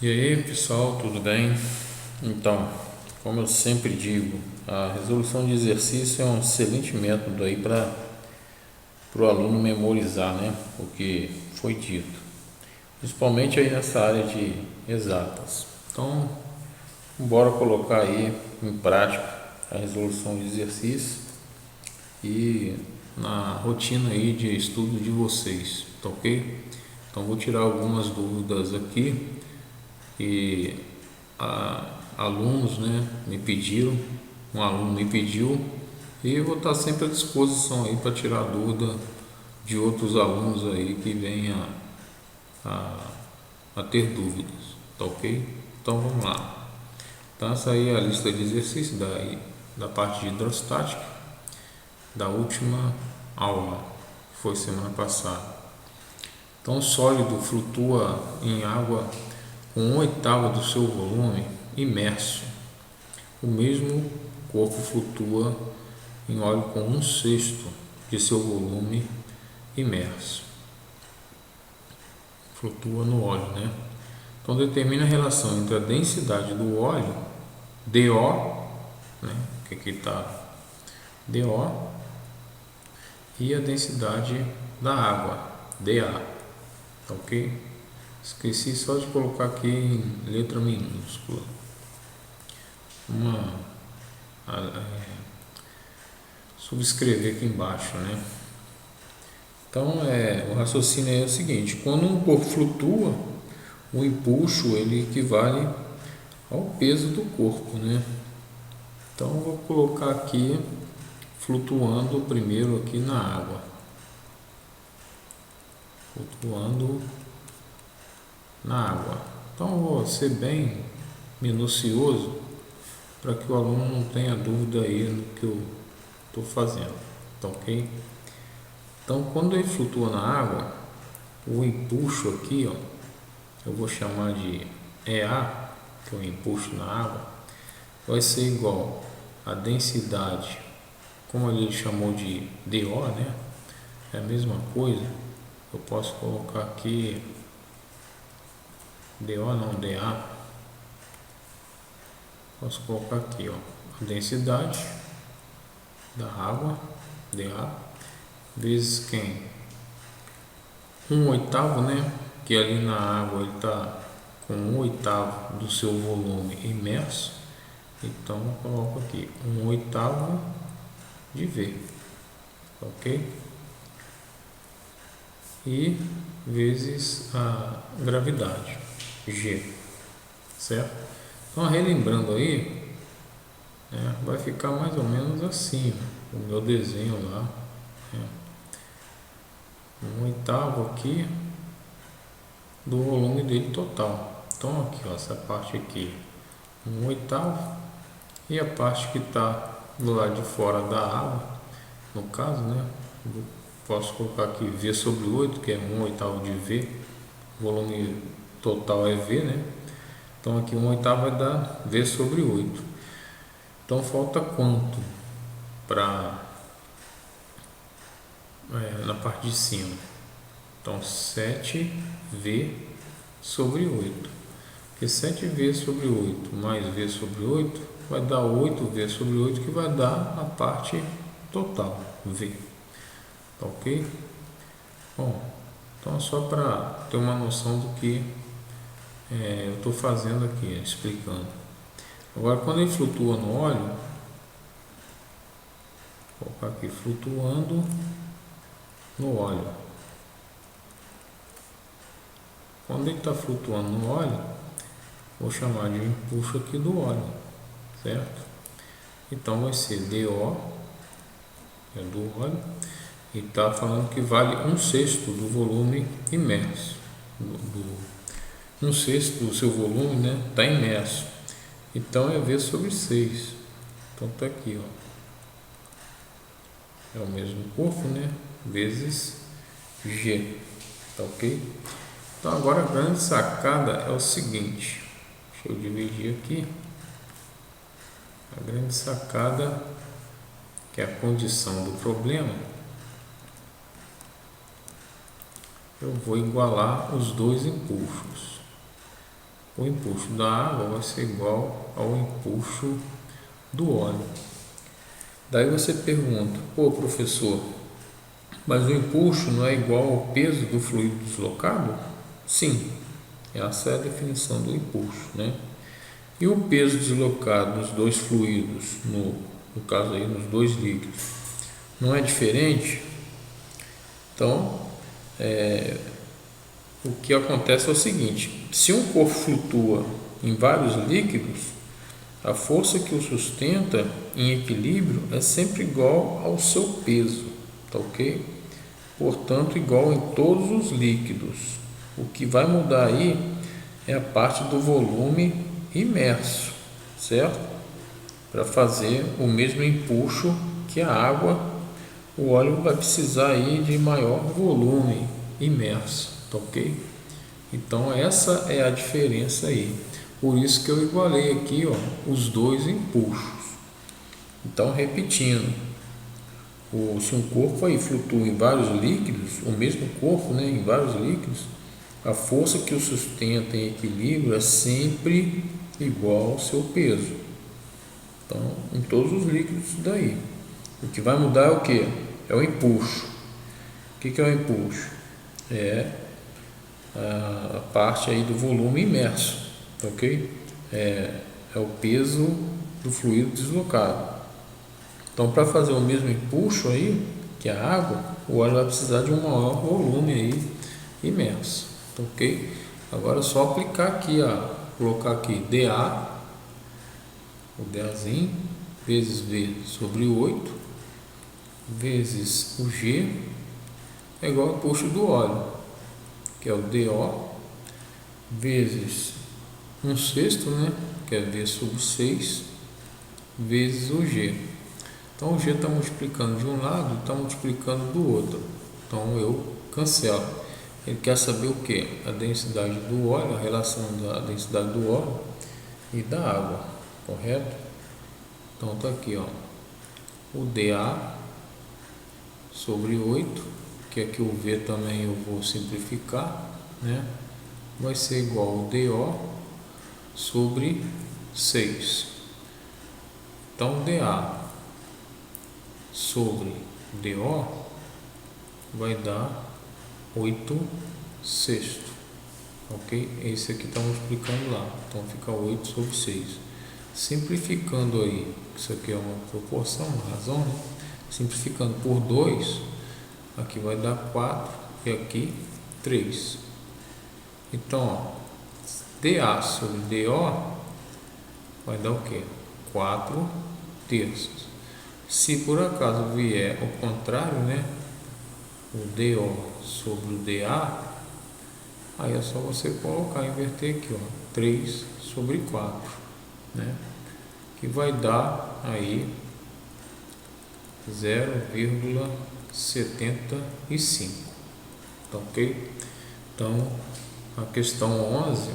E aí pessoal, tudo bem? Então, como eu sempre digo, a resolução de exercício é um excelente método aí para o aluno memorizar, né, o que foi dito, principalmente aí nessa área de exatas. Então, bora colocar aí em prática a resolução de exercício e na rotina aí de estudo de vocês, tá ok? Então, vou tirar algumas dúvidas aqui e alunos, né, me pediram, um aluno me pediu e eu vou estar sempre à disposição aí para tirar dúvida de outros alunos aí que venham a ter dúvidas, tá ok? Então vamos lá. Então essa aí é a lista de exercícios da parte de hidrostática da última aula, que foi semana passada. Então o sólido flutua em água com 1/8 do seu volume imerso. O mesmo corpo flutua em óleo com 1/6 de seu volume imerso. Flutua no óleo, né? Então determina a relação entre a densidade do óleo, DO, né? Que aqui está DO, e a densidade da água, DA, tá ok? Esqueci só de colocar aqui em letra minúscula. Subscrever aqui embaixo, né? Então, o raciocínio é o seguinte: quando um corpo flutua, o empuxo ele equivale ao peso do corpo, né? Então, vou colocar aqui flutuando primeiro aqui na água, flutuando na água. Então, vou ser bem minucioso para que o aluno não tenha dúvida aí no que eu estou fazendo, tá ok? Então, quando ele flutua na água, o empuxo aqui, ó, eu vou chamar de EA, que é o empuxo na água, vai ser igual a densidade, como ele chamou de DO, né? É a mesma coisa. Eu posso colocar aqui DO, não, DA. Posso colocar aqui, ó, a densidade da água, DA, vezes quem? 1/8, né? Que ali na água ele está com 1/8 do seu volume imerso. Então eu coloco aqui 1/8 de V, ok? E vezes a gravidade, G, certo? Então relembrando aí, né, vai ficar mais ou menos assim, ó, o meu desenho lá, né? 1/8 aqui do volume dele total. Então aqui, ó, essa parte aqui 1/8 e a parte que está do lado de fora da água, no caso, né, posso colocar aqui V sobre 8, que é 1/8 de V, o volume total é V, né? Então aqui 1/8 vai dar V sobre 8. Então falta quanto para na parte de cima? Então 7V sobre 8. Porque 7V sobre 8 mais V sobre 8 vai dar 8V sobre 8, que vai dar a parte total, V. Tá ok? Bom, então é só para ter uma noção do que eu estou fazendo aqui, explicando. Agora, quando ele flutua no óleo, vou colocar aqui, flutuando no óleo. Quando ele está flutuando no óleo, vou chamar de empuxo aqui do óleo, certo? Então vai ser DO, é do óleo, e está falando que vale 1/6 do volume imerso. 1/6 do seu volume, né, está imerso. Então é V sobre 6. Então está aqui, ó. É o mesmo corpo, né? Vezes G. Tá ok? Então agora a grande sacada é o seguinte. Deixa eu dividir aqui. A grande sacada, que é a condição do problema, eu vou igualar os dois impulsos. o empuxo da água vai ser igual ao empuxo do óleo. Daí você pergunta, pô professor, mas o empuxo não é igual ao peso do fluido deslocado? Sim, essa é a definição do empuxo, né? E o peso deslocado dos dois fluidos, no caso aí, nos dois líquidos, não é diferente? Então, o que acontece é o seguinte: se um corpo flutua em vários líquidos, a força que o sustenta em equilíbrio é sempre igual ao seu peso, tá ok? Portanto, igual em todos os líquidos. O que vai mudar aí é a parte do volume imerso, certo? Para fazer o mesmo empuxo que a água, o óleo vai precisar aí de maior volume imerso, tá ok? Então essa é a diferença aí. Por isso que eu igualei aqui, ó, os dois empuxos. Então repetindo, se um corpo aí flutua em vários líquidos, o mesmo corpo, né, em vários líquidos, a força que o sustenta em equilíbrio é sempre igual ao seu peso. Então, em todos os líquidos isso daí. O que vai mudar é o que? É o empuxo. O que é o empuxo? É a parte aí do volume imerso, ok? É o peso do fluido deslocado. Então, para fazer o mesmo empuxo aí, que é a água, o óleo vai precisar de um maior volume aí imerso, ok? Agora é só aplicar aqui, ó, colocar aqui dA, o dAzinho, vezes V sobre 8, vezes o G, é igual ao empuxo do óleo, que é o DO, vezes 1/6, né, que é V sobre 6, vezes o G. Então o G está multiplicando de um lado, está multiplicando do outro. Então eu cancelo. Ele quer saber o que? A densidade do óleo, a relação da densidade do óleo e da água, correto? Então está aqui, ó, o dA sobre 8, que aqui o V também eu vou simplificar, né? Vai ser igual ao DO sobre 6. Então dA sobre DO vai dar 8/6, ok? Esse aqui está multiplicando lá, então fica 8 sobre 6. Simplificando aí, isso aqui é uma proporção, uma razão, né? Simplificando por 2, aqui vai dar 4 e aqui 3. Então, ó, dA sobre DO vai dar o que? 4/3. Se por acaso vier o contrário, né, o DO sobre o dA, aí é só você colocar, inverter aqui, ó, 3 sobre 4, né, que vai dar aí 0,75, tá ok? Então, a questão 11,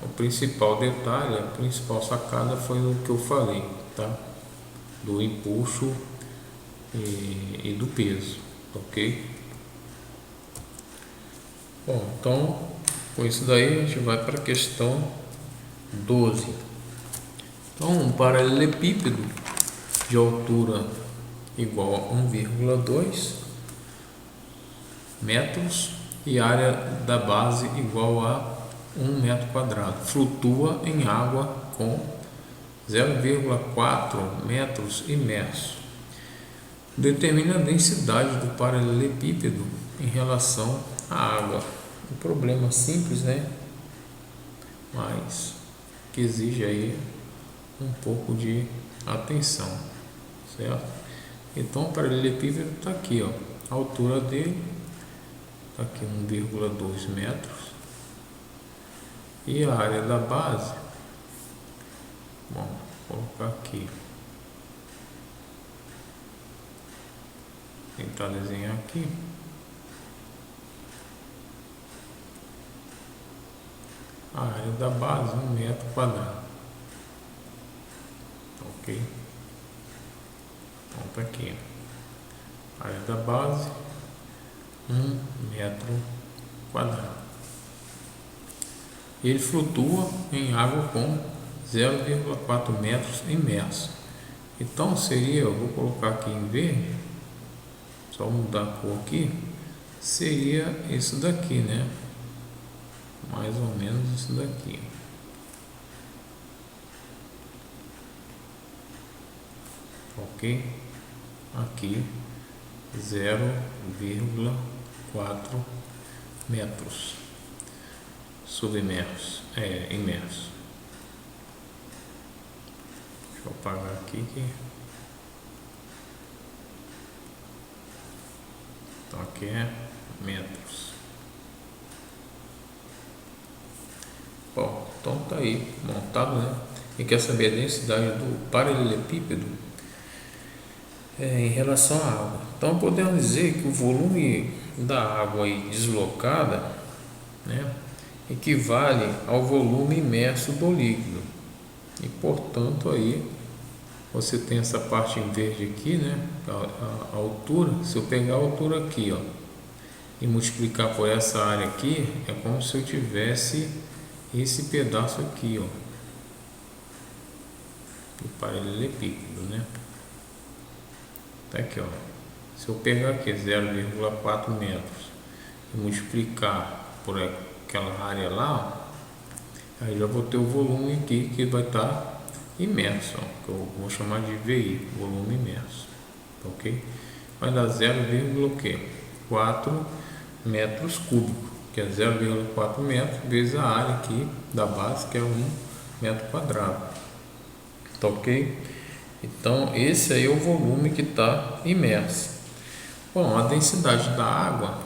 o principal detalhe, a principal sacada foi o que eu falei, tá? Do empuxo e do peso, ok? Bom, então com isso daí a gente vai para a questão 12. Então, um paralelepípedo de altura igual a 1,2 metros e área da base igual a 1 metro quadrado, flutua em água com 0,4 metros imerso. Determine a densidade do paralelepípedo em relação à água. Um problema simples, né? Mas que exige aí um pouco de atenção, certo? Então o paralelepípedo está aqui, ó, a altura dele está aqui 1,2 metros e a área da base, bom, vou colocar aqui, tentar desenhar aqui, a área da base 1 metro quadrado, ok? Então tá aqui, a área da base 1 metro quadrado. Ele flutua em água com 0,4 metros imerso. Então seria, eu vou colocar aqui em verde, só mudar a cor aqui, seria isso daqui, né? Mais ou menos isso daqui. Ok? Aqui 0,4 metros submerso, imerso. Deixa eu apagar aqui então aqui é metros. Bom, então tá aí montado, né? E quer saber a densidade do paralelepípedo em relação à água. Então podemos dizer que o volume da água aí deslocada, né, equivale ao volume imerso do líquido. E portanto aí você tem essa parte em verde aqui, né, a altura. Se eu pegar a altura aqui, ó, e multiplicar por essa área aqui, é como se eu tivesse esse pedaço aqui, ó, do paralelepípedo, né? Tá aqui, ó. Se eu pegar aqui 0,4 metros e multiplicar por aquela área lá, ó, aí já vou ter o volume aqui que vai estar imerso, ó, que eu vou chamar de VI, volume imerso, ok? Vai dar 0,4 metros cúbicos, que é 0,4 metros vezes a área aqui da base, que é 1 metro quadrado, tá ok? Então esse aí é o volume que está imerso. Bom, a densidade da água,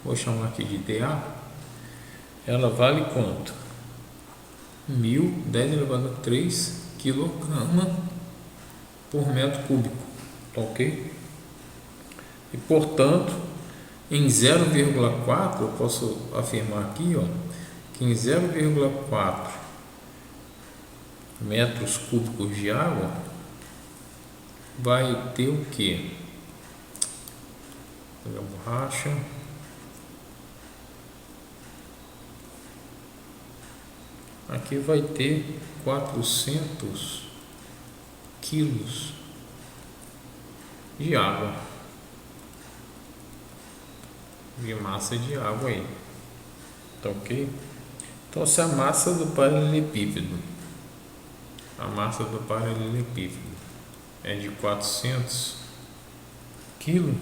vou chamar aqui de dA, ela vale quanto? 1010 elevado a 3 kg por metro cúbico, ok? E portanto, em 0,4 eu posso afirmar aqui, ó, que em 0,4 metros cúbicos de água vai ter o que? Pegar a borracha. Aqui vai ter 400 quilos de água, de massa de água aí, tá ok? Então se a massa do paralelepípedo, é de 400 kg,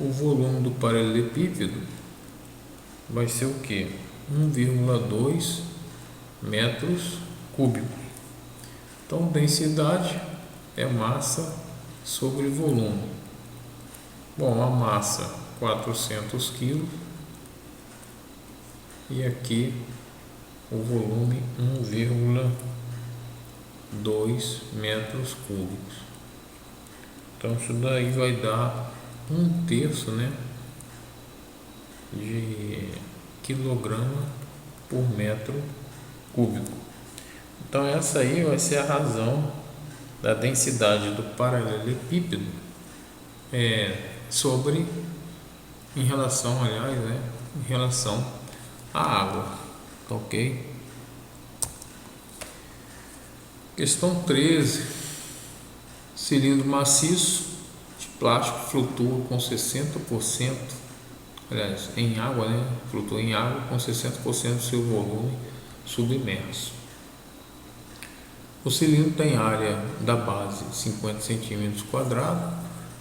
o volume do paralelepípedo vai ser o que? 1,2 metros cúbicos. Então densidade é massa sobre volume. Bom, a massa 400 kg e aqui o volume 1,2 metros cúbicos. Então isso daí vai dar 1/3, né, de quilograma por metro cúbico. Então essa aí vai ser a razão da densidade do paralelepípedo em relação à água, tá ok? Questão 13. Cilindro maciço de plástico flutua com 60%, aliás, em água, né? Flutua em água com 60% do seu volume submerso. O cilindro tem área da base 50 centímetros quadrados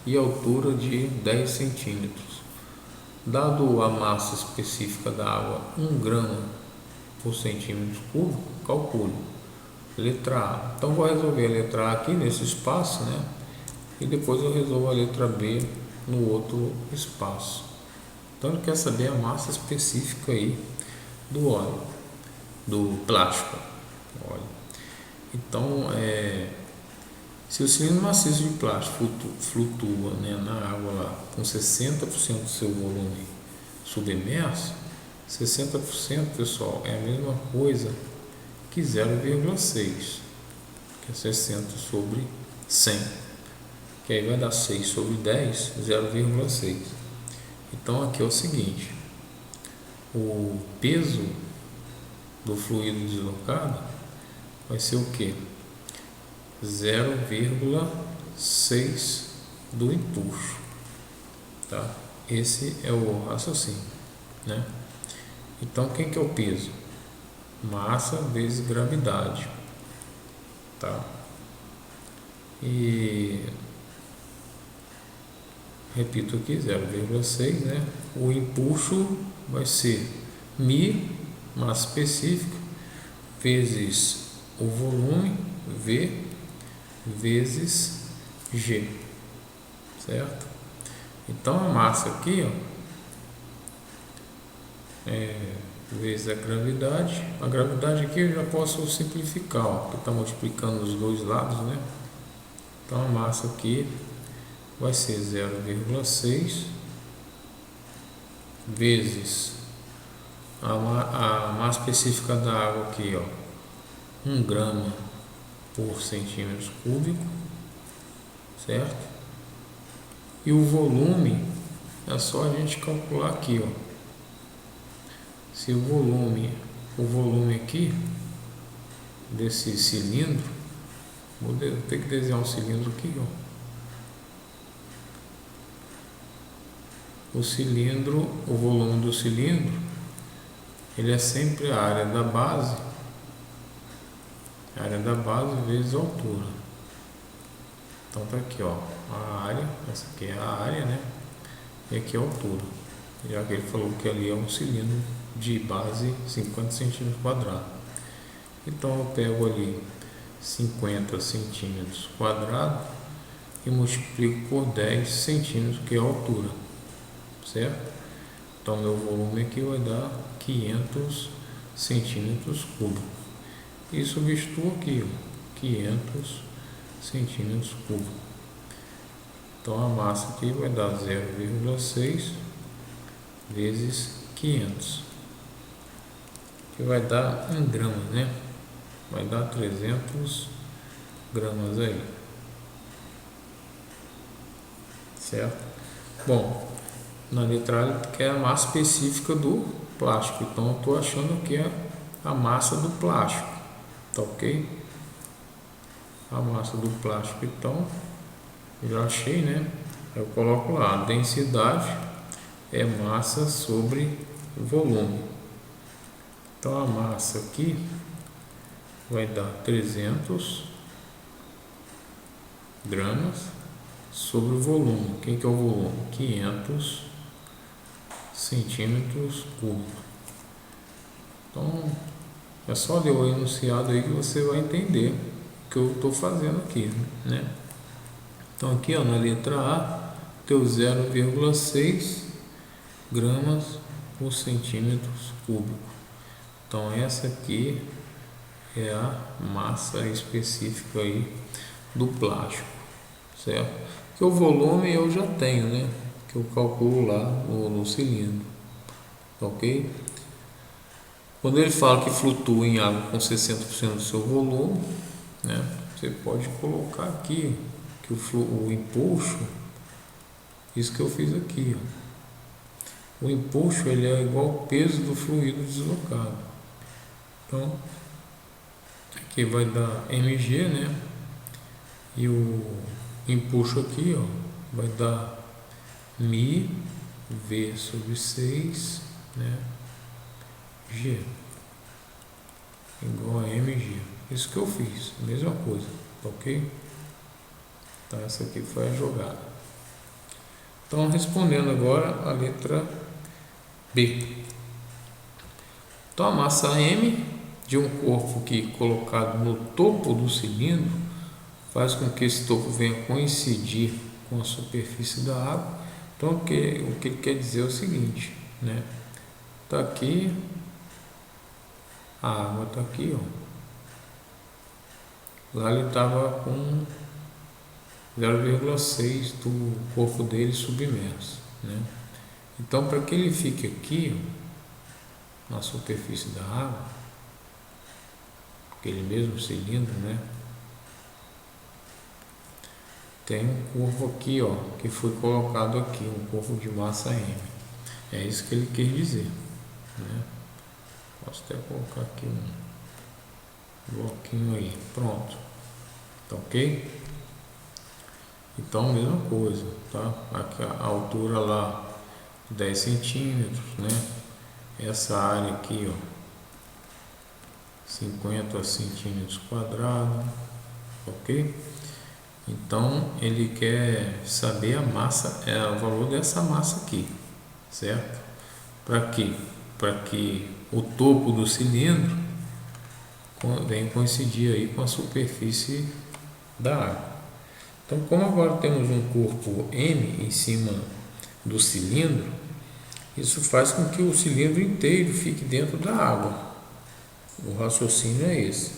e altura de 10 centímetros. Dado a massa específica da água 1 grama por centímetro cúbico, calcule. Letra A. Então vou resolver a letra A aqui nesse espaço, né? E depois eu resolvo a letra B no outro espaço. Então ele quer saber a massa específica aí do óleo, do plástico. Óleo. Então, se o cilindro maciço de plástico flutua, né, na água lá, com 60% do seu volume submerso, 60%, pessoal, é a mesma coisa que 0,6, que é 60 sobre 100, que aí vai dar 6 sobre 10, 0,6. Então aqui é o seguinte, o peso do fluido deslocado vai ser o que? 0,6 do empuxo, tá? Esse é o raciocínio, né? Então, quem que é o peso? Massa vezes gravidade, tá? E repito aqui, 0,6, né? O empuxo vai ser μ, massa específica, vezes o volume, V, vezes G, certo? Então, a massa aqui, ó, vezes a gravidade aqui eu já posso simplificar, ó, porque está multiplicando os dois lados, né? Então, a massa aqui vai ser 0,6 vezes a massa específica da água aqui, ó, 1 grama por centímetro cúbico, certo? E o volume é só a gente calcular aqui, ó. Se o volume aqui desse cilindro, vou ter que desenhar um cilindro aqui, ó. O volume do cilindro, ele é sempre a área da base vezes a altura. Então tá aqui, ó, a área, essa aqui é a área, né? E aqui é a altura. Já que ele falou que ali é um cilindro de base 50 centímetros quadrados. Então eu pego ali 50 centímetros quadrados e multiplico por 10 centímetros, que é a altura, certo? Então meu volume aqui vai dar 500 centímetros cúbicos. E substituo aqui, ó, 500 centímetros cúbicos. Então a massa aqui vai dar 0,6 vezes 500, que vai dar em gramas, né? Vai dar 300 gramas aí, certo? Bom, na letra A que é a massa específica do plástico, então eu estou achando que é a massa do plástico, tá ok? A massa do plástico, então já achei, né? Eu coloco lá, a densidade é massa sobre volume. Então a massa aqui vai dar 300 gramas sobre o volume. Quem que é o volume? 500 centímetros cúbicos. Então é só ler o enunciado aí que você vai entender o que eu estou fazendo aqui, né? Então aqui, ó, na letra A, teu 0,6 gramas por centímetros cúbicos. Então essa aqui é a massa específica aí do plástico, certo? Que o volume eu já tenho, né? Que eu calculo lá no cilindro, ok? Quando ele fala que flutua em água com 60% do seu volume, né? Você pode colocar aqui que o empuxo, isso que eu fiz aqui, ó. O empuxo ele é igual ao peso do fluido deslocado. Então aqui vai dar mg, né? E o empuxo aqui, ó, vai dar μ v sobre 6, né? G igual a mg. Isso que eu fiz, mesma coisa, ok? Então essa aqui foi a jogada. Então respondendo agora a letra B. Então a massa M de um corpo que colocado no topo do cilindro faz com que esse topo venha coincidir com a superfície da água. Então o que ele quer dizer é o seguinte, né? Tá aqui, a água tá aqui, ó. Lá ele estava com 0,6 do corpo dele submerso, né? Então para que ele fique aqui, ó, na superfície da água, aquele mesmo cilindro, né? Tem um corpo aqui, ó, que foi colocado aqui, um corpo de massa M. É isso que ele quer dizer, né? Posso até colocar aqui um bloquinho aí, pronto, tá ok? Então, mesma coisa, tá? Aqui a altura lá 10 centímetros, né? Essa área aqui, ó, 50 centímetros quadrados, ok? Então, ele quer saber a massa, o valor dessa massa aqui, certo? Para quê? Para que o topo do cilindro venha coincidir aí com a superfície da água. Então, como agora temos um corpo M em cima do cilindro, isso faz com que o cilindro inteiro fique dentro da água. O raciocínio é esse.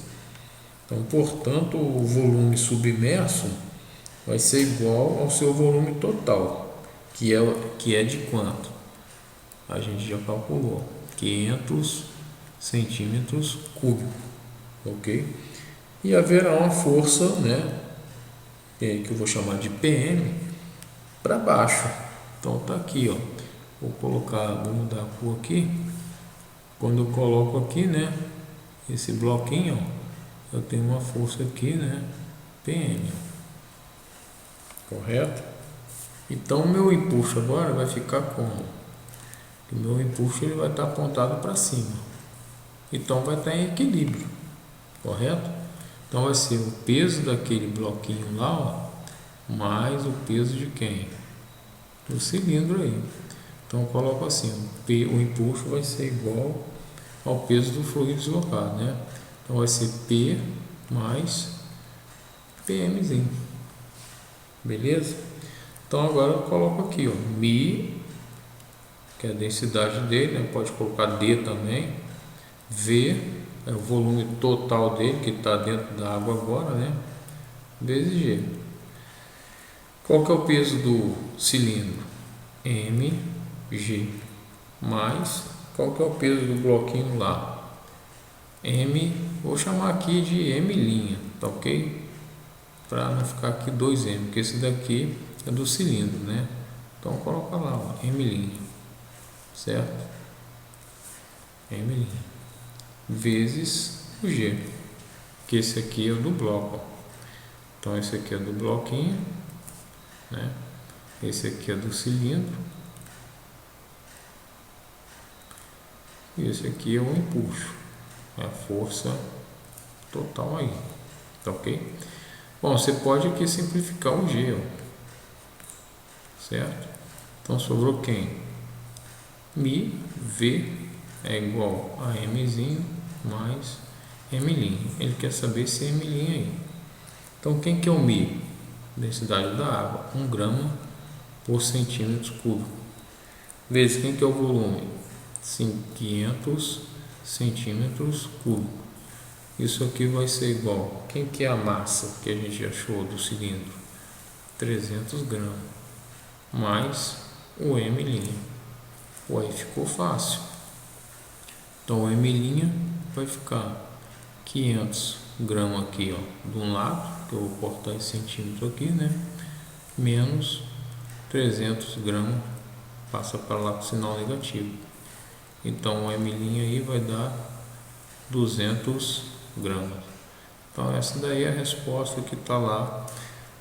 Então, portanto, o volume submerso vai ser igual ao seu volume total, que é de quanto? A gente já calculou, 500 centímetros cúbicos, ok? E haverá uma força, né, que eu vou chamar de PM, para baixo. Então tá aqui, ó. Vou mudar a cor aqui. Quando eu coloco aqui, né, esse bloquinho, ó, eu tenho uma força aqui, né, PM, correto? Então o meu impulso agora vai ficar como? O meu impulso ele vai estar apontado para cima. Então vai estar em equilíbrio, correto? Então vai ser o peso daquele bloquinho lá, ó, mais o peso de quem? Do cilindro aí. Então eu coloco assim, o impulso vai ser igual ao peso do fluido deslocado, né? Então vai ser P mais PMzinho. Beleza? Então agora eu coloco aqui, ó, Mi, que é a densidade dele, né? Pode colocar D também. V é o volume total dele, que está dentro da água agora, né? Vezes G. Qual que é o peso do cilindro? mg. Mais, qual que é o peso do bloquinho lá? M, vou chamar aqui de M', tá ok? Para não ficar aqui 2M, porque esse daqui é do cilindro, né? Então coloca lá, ó, M', certo? M' vezes o G, que esse aqui é o do bloco. Então esse aqui é do bloquinho, né? Esse aqui é do cilindro e esse aqui é o impulso, é a força total aí, tá ok? Bom, você pode aqui simplificar o G, ó, certo? Então sobrou quem? Mi, V é igual a Mzinho mais M'. Ele quer saber esse M' aí. Então quem que é o Mi? Densidade da água, 1 grama por centímetro cúbico. Vezes quem que é o volume? 500 centímetros cúbicos. Isso aqui vai ser igual. Quem que é a massa que a gente achou do cilindro? 300 gramas. Mais o M'. Aí ficou fácil. Então o M' vai ficar 500 gramas aqui, ó, de um lado, que eu vou cortar esse centímetro aqui, né? Menos 300 gramas, passa para lá com o sinal negativo. Então o M' aí vai dar 200 gramas. Então essa daí é a resposta que está lá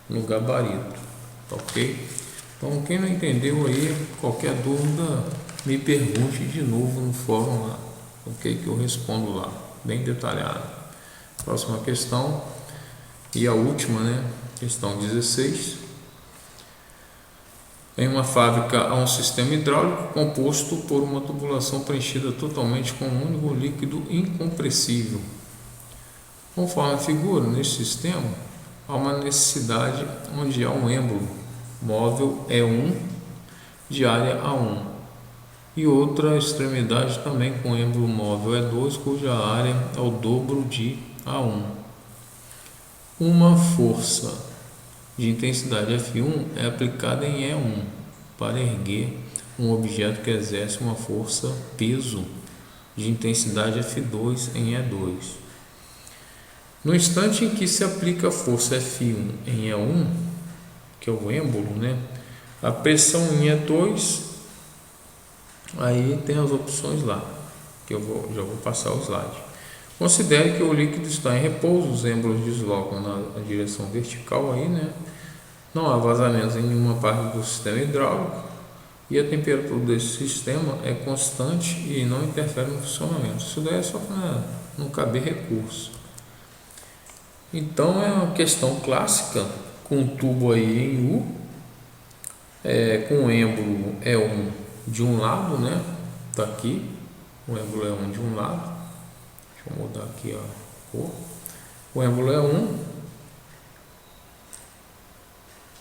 no gabarito, tá ok? Então quem não entendeu aí, qualquer dúvida me pergunte de novo no fórum lá, ok? Que eu respondo lá, bem detalhado. Próxima questão e a última, né? Questão 16. Em uma fábrica há um sistema hidráulico composto por uma tubulação preenchida totalmente com um único líquido incompressível. Conforme a figura, neste sistema há uma necessidade onde há um êmbolo móvel E1 de área A1 e outra extremidade também com êmbolo móvel E2 cuja área é o dobro de A1. Uma força de intensidade F1 é aplicada em E1 para erguer um objeto que exerce uma força peso de intensidade F2 em E2. No instante em que se aplica a força F1 em E1, que é o êmbolo, né? A pressão em E2, aí tem as opções lá, que já vou passar o slide. Considere que o líquido está em repouso, os êmbolos deslocam na direção vertical aí, né? Não há vazamentos em nenhuma parte do sistema hidráulico e a temperatura desse sistema é constante e não interfere no funcionamento. Isso daí é só para não caber recurso. Então é uma questão clássica com um tubo aí em U, com o êmbolo E1 de um lado, né? Tá aqui, o êmbolo E1 de um lado. Deixa eu mudar aqui a cor. O êmbolo E1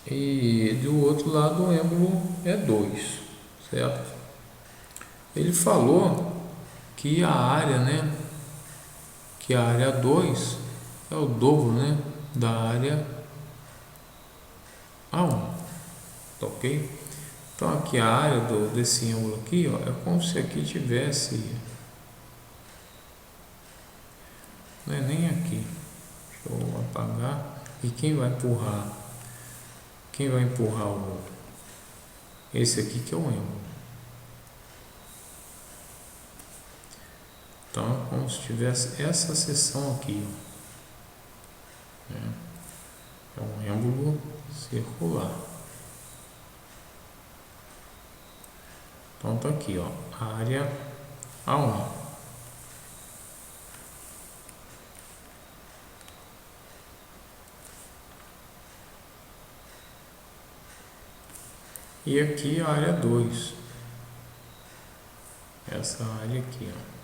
e do outro lado o êmbolo E2, certo? Ele falou que a área, né? Que a área 2 é o dobro, né? Da área A1, tá ok? Então aqui a área desse ângulo aqui, ó, é como se aqui tivesse, não é nem aqui, deixa eu apagar, e quem vai empurrar esse aqui que é o ângulo. Então é como se tivesse essa seção aqui, ó, né? É um ângulo circular. Então tá aqui, ó, a área A1. E aqui a área 2. Essa área aqui, ó.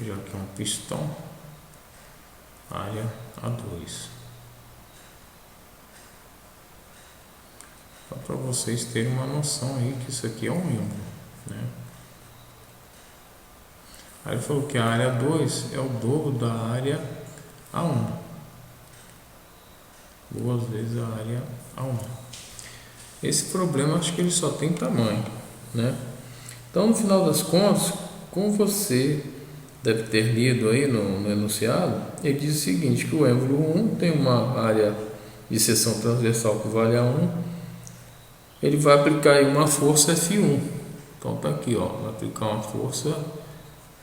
Já que é um pistão, área A2. Só para vocês terem uma noção aí que isso aqui é um êmbolo, né? Aí ele falou que a área 2 é o dobro da área A1. 2 vezes a área A1. Esse problema acho que ele só tem tamanho, né? Então no final das contas, como você deve ter lido aí no enunciado, ele diz o seguinte, que o êmbolo 1 tem uma área de seção transversal que vale a 1, ele vai aplicar aí uma força F1. Então tá aqui, ó, vai aplicar uma força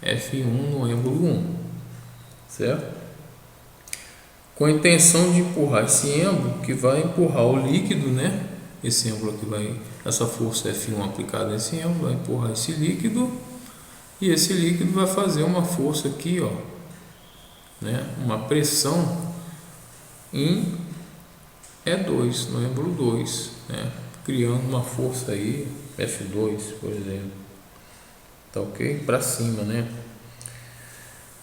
F1 no êmbolo 1, certo? Com a intenção de empurrar esse êmbolo, que vai empurrar o líquido, né? Esse êmbolo aqui vai, essa força F1 aplicada nesse êmbolo vai empurrar esse líquido, e esse líquido vai fazer uma força aqui, ó, né? Uma pressão em E2, no êmbolo 2, né? Criando uma força aí, F2, por exemplo. Tá ok? Para cima, né?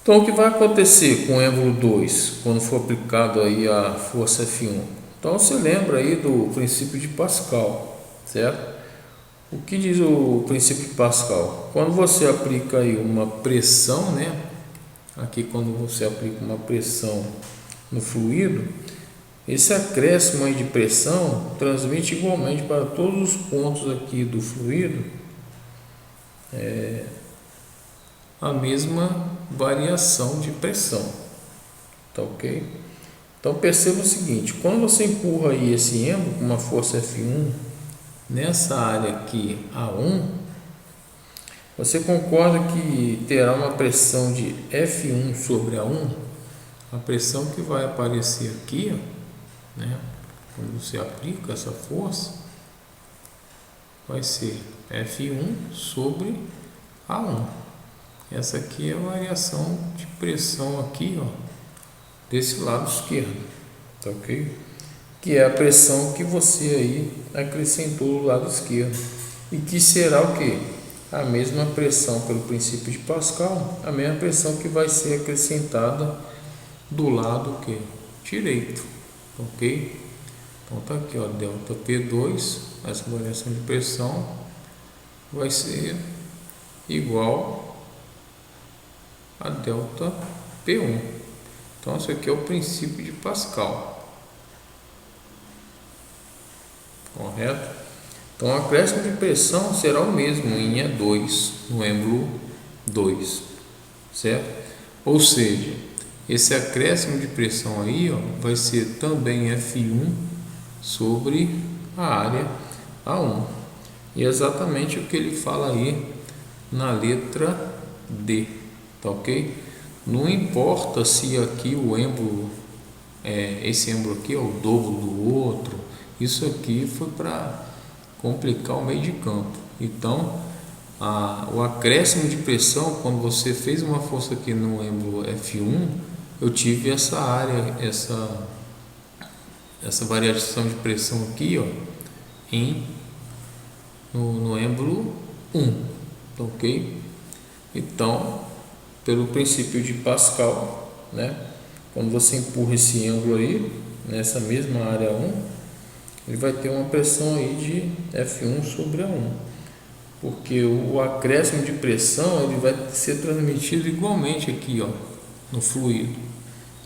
Então, o que vai acontecer com o êmbolo 2 quando for aplicado aí a força F1? Então, você lembra aí do princípio de Pascal, certo? O que diz o princípio de Pascal? Quando você aplica aí uma pressão, né? Aqui, quando você aplica uma pressão no fluido, esse acréscimo aí de pressão transmite igualmente para todos os pontos aqui do fluido a mesma variação de pressão, tá ok? Então perceba o seguinte, quando você empurra aí esse êmbolo com uma força F1 nessa área aqui A1, você concorda que terá uma pressão de F1 sobre A1, a pressão que vai aparecer aqui, ó, né? Quando você aplica essa força, vai ser F1 sobre A1. Essa aqui é a variação de pressão aqui, ó, desse lado esquerdo, tá ok? Que é a pressão que você aí acrescentou do lado esquerdo e que será o que? A mesma pressão pelo princípio de Pascal, a mesma pressão que vai ser acrescentada do lado que direito, ok? Então tá aqui, ó, delta P2, essa variação de pressão vai ser igual a delta P1. Então isso aqui é o princípio de Pascal, correto? Então o acréscimo de pressão será o mesmo em E2, no êmbolo 2, certo? Ou seja, esse acréscimo de pressão aí, ó, vai ser também F1 sobre a área A1. E é exatamente o que ele fala aí na letra D, tá ok? Não importa se aqui o êmbolo, esse êmbolo aqui é o dobro do outro, isso aqui foi para complicar o meio de campo. Então, o acréscimo de pressão, quando você fez uma força aqui no êmbolo F1, eu tive essa área, essa variação de pressão aqui, ó, no êmbolo 1, tá ok? Então, pelo princípio de Pascal, né, quando você empurra esse êmbolo aí, nessa mesma área 1, ele vai ter uma pressão aí de F1 sobre A1, porque o acréscimo de pressão ele vai ser transmitido igualmente aqui, ó, no fluido,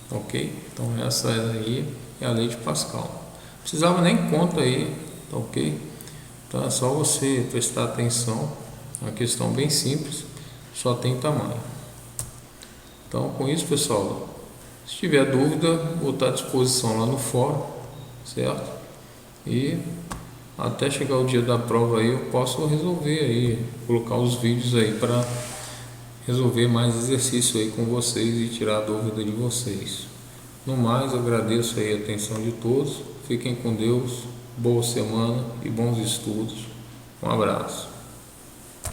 ok? Então essa aí é a lei de Pascal. Não precisava nem conta aí, tá ok? Então é só você prestar atenção, é uma questão bem simples, só tem tamanho. Então com isso, pessoal, se tiver dúvida, vou estar à disposição lá no fórum, certo? E até chegar o dia da prova aí eu posso resolver aí, colocar os vídeos aí para resolver mais exercício aí com vocês e tirar a dúvida de vocês. No mais, agradeço aí a atenção de todos, fiquem com Deus, boa semana e bons estudos. Um abraço.